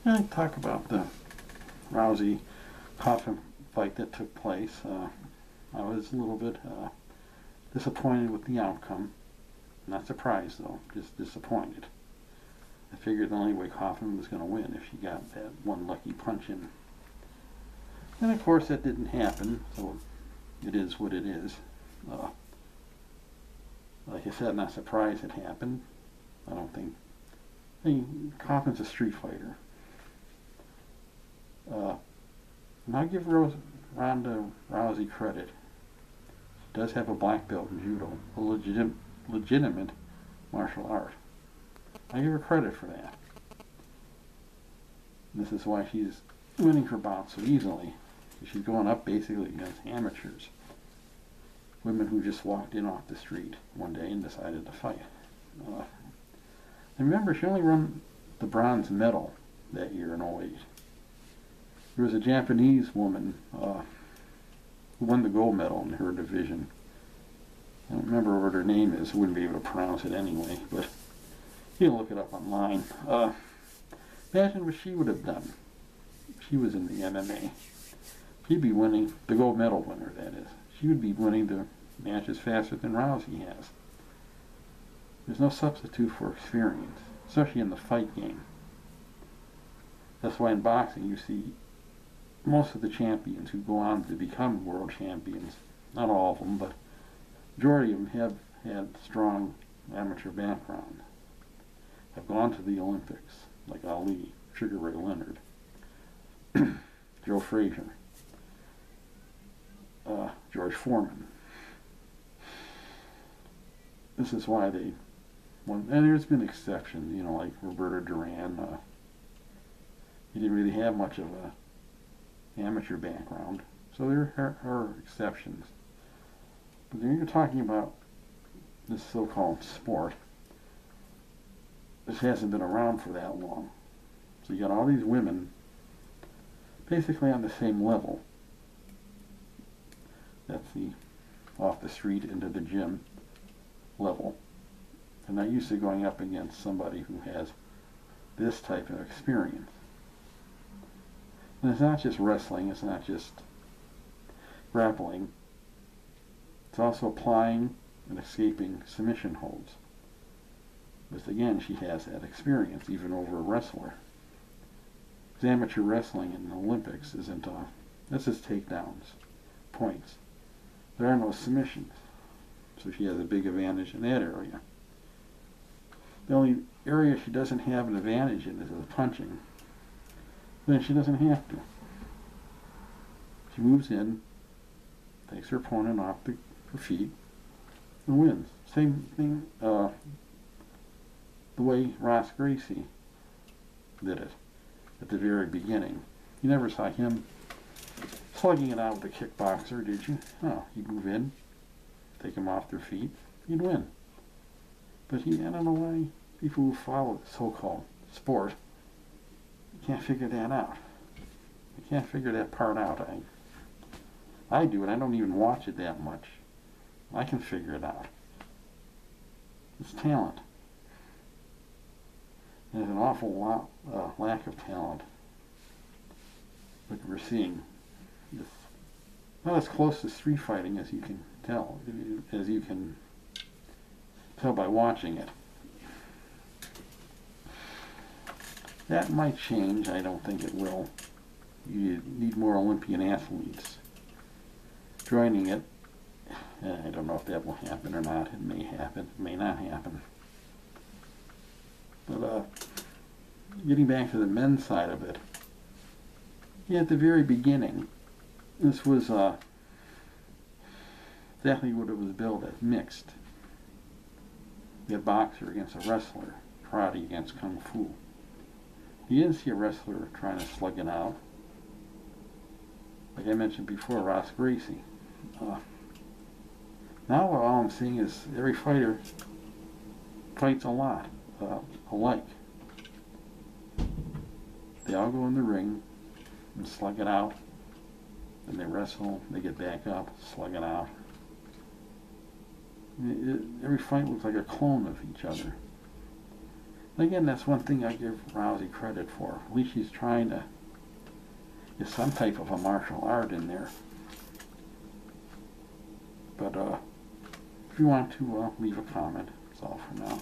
I talk about the Rousey Kaufman fight that took place. I was a little bit disappointed with the outcome. Not surprised though, just disappointed. I figured the only way Kaufman was going to win if he got that one lucky punch in. And of course that didn't happen, so it is what it is. Like I said, not surprised it happened. I don't think. I mean, Kaufman's a street fighter. And I'll give Ronda Rousey credit. She does have a black belt in judo, a legitimate martial art. I give her credit for that. And this is why she's winning her bouts so easily. She's going up basically against amateurs. Women who just walked in off the street one day and decided to fight. And remember, she only won the bronze medal that year in '08. There was a Japanese woman who won the gold medal in her division. I don't remember what her name is. I wouldn't be able to pronounce it anyway, but you can look it up online. Imagine what she would have done if she was in the MMA. She'd be winning, the gold medal winner that is. She would be winning the matches faster than Rousey has. There's no substitute for experience, especially in the fight game. That's why in boxing you see most of the champions who go on to become world champions, not all of them, but majority of them have had strong amateur background, have gone to the Olympics, like Ali, Sugar Ray Leonard, Joe Frazier, George Foreman. This is why they won, and there's been exceptions, like Roberto Duran. He didn't really have much of a amateur background, so there are exceptions. But when you're talking about this so-called sport, this hasn't been around for that long. So you got all these women basically on the same level. That's the off the street into the gym level. They're not used to going up against somebody who has this type of experience. And it's not just wrestling, it's not just grappling. It's also applying and escaping submission holds. But again, she has that experience even over a wrestler. Because amateur wrestling in the Olympics isn't, that's just takedowns, points. There are no submissions. So she has a big advantage in that area. The only area she doesn't have an advantage in is the punching. Then she doesn't have to. She moves in, takes her opponent off her feet, and wins. Same thing the way Ross Gracie did it at the very beginning. You never saw him slugging it out with a kickboxer, did you? No, he'd move in, take them off their feet, he'd win. But I don't know why people who follow the so-called sport can't figure that out. I can't figure that part out. I do, and I don't even watch it that much. I can figure it out. It's talent. There's an awful lot lack of talent. But we're seeing it's not as close to street fighting as you can tell, by watching it. That might change. I don't think it will. You need more Olympian athletes joining it. I don't know if that will happen or not. It may happen. It may not happen. But getting back to the men's side of it, at the very beginning, this was exactly what it was billed as, mixed. You had boxer against a wrestler, karate against kung fu. You didn't see a wrestler trying to slug it out. Like I mentioned before, Ross Gracie. Now all I'm seeing is every fighter fights a lot, alike. They all go in the ring and slug it out. Then they wrestle, they get back up, slug it out. Every fight looks like a clone of each other. Again, that's one thing I give Rousey credit for. At least she's trying to get some type of a martial art in there. But if you want to leave a comment, that's all for now.